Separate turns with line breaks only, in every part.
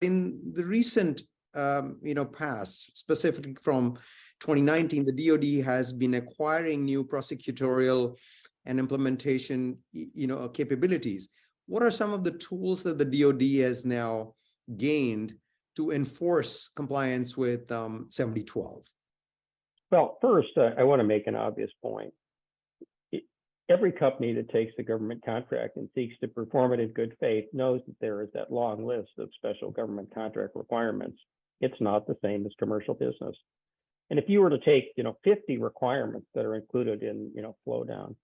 in the recent past, specifically from 2019, the DoD has been acquiring new prosecutorial and implementation capabilities. What are some of the tools that the DoD has now gained to enforce compliance with 7012?
Well, first, I want to make an obvious point. Every company that takes a government contract and seeks to perform it in good faith knows that there is that long list of special government contract requirements. It's not the same as commercial business. And if you were to take, 50 requirements that are included in, flow down,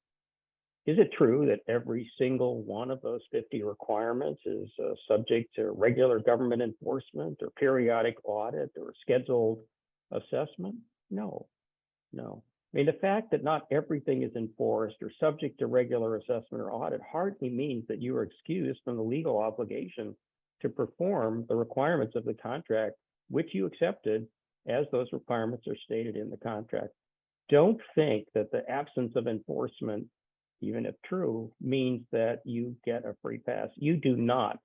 is it true that every single one of those 50 requirements is subject to regular government enforcement or periodic audit or scheduled assessment? No. I mean, the fact that not everything is enforced or subject to regular assessment or audit hardly means that you are excused from the legal obligation to perform the requirements of the contract, which you accepted as those requirements are stated in the contract. Don't think that the absence of enforcement, even if true, means that you get a free pass. You do not.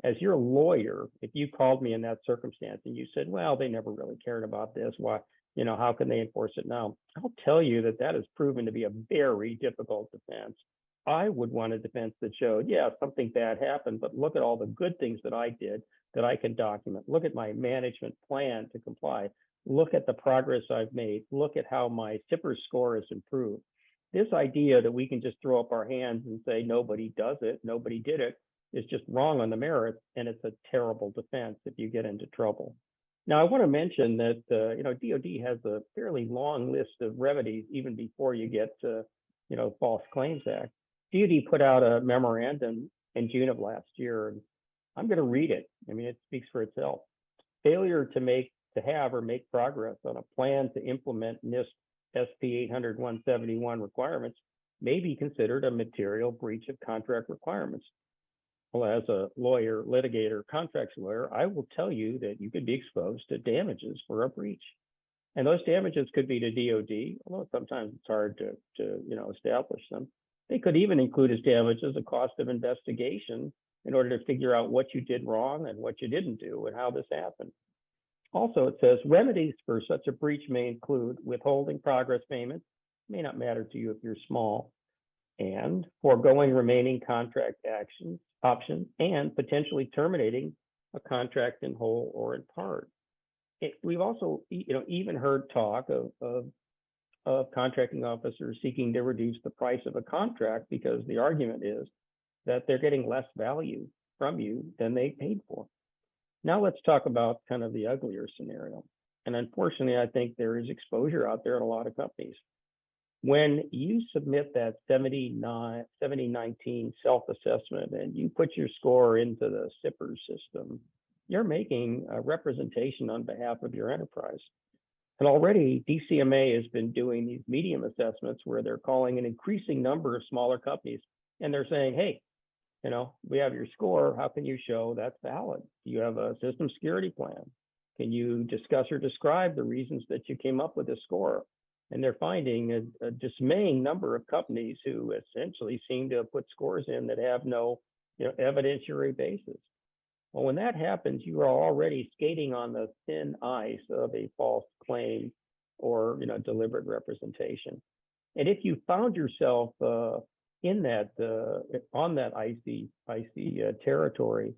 As your lawyer, if you called me in that circumstance and you said, well, they never really cared about this, why? How can they enforce it now? I'll tell you that has proven to be a very difficult defense. I would want a defense that showed, yeah, something bad happened, but look at all the good things that I did that I can document. Look at my management plan to comply. Look at the progress I've made. Look at how my SIPR score has improved. This idea that we can just throw up our hands and say nobody does it, nobody did it, is just wrong on the merits, and it's a terrible defense if you get into trouble. Now, I want to mention that DoD has a fairly long list of remedies even before you get to False Claims Act. DoD put out a memorandum in June of last year, and I'm going to read it. I mean, it speaks for itself. Failure to have or make progress on a plan to implement NIST SP 800-171 requirements may be considered a material breach of contract requirements. Well, as a lawyer, litigator, contracts lawyer, I will tell you that you could be exposed to damages for a breach. And those damages could be to DoD, although sometimes it's hard to establish them. They could even include as damages a cost of investigation in order to figure out what you did wrong and what you didn't do and how this happened. Also, it says remedies for such a breach may include withholding progress payments, may not matter to you if you're small, and foregoing remaining contract options, and potentially terminating a contract in whole or in part. We've also, even heard talk of contracting officers seeking to reduce the price of a contract because the argument is that they're getting less value from you than they paid for. Now let's talk about kind of the uglier scenario. And unfortunately, I think there is exposure out there in a lot of companies. When you submit that 7019 self-assessment and you put your score into the SIPR system, you're making a representation on behalf of your enterprise. And already DCMA has been doing these medium assessments where they're calling an increasing number of smaller companies and they're saying, hey, we have your score. How can you show that's valid? Do you have a system security plan? Can you discuss or describe the reasons that you came up with this score? And they're finding a dismaying number of companies who essentially seem to have put scores in that have no evidentiary basis. Well, when that happens, you are already skating on the thin ice of a false claim or deliberate representation. And if you found yourself in that on that icy territory,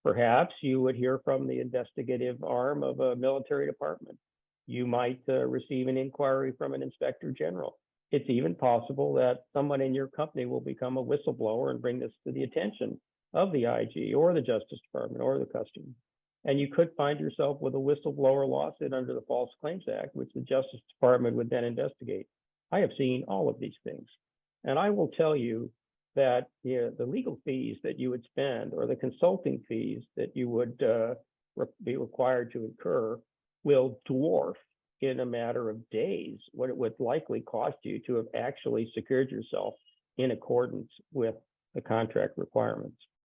perhaps you would hear from the investigative arm of a military department. You might receive an inquiry from an inspector general. It's even possible that someone in your company will become a whistleblower and bring this to the attention of the IG or the Justice Department or the Customs. And you could find yourself with a whistleblower lawsuit under the False Claims Act, which the Justice Department would then investigate. I have seen all of these things. And I will tell you that the legal fees that you would spend or the consulting fees that you would be required to incur will dwarf in a matter of days what it would likely cost you to have actually secured yourself in accordance with the contract requirements.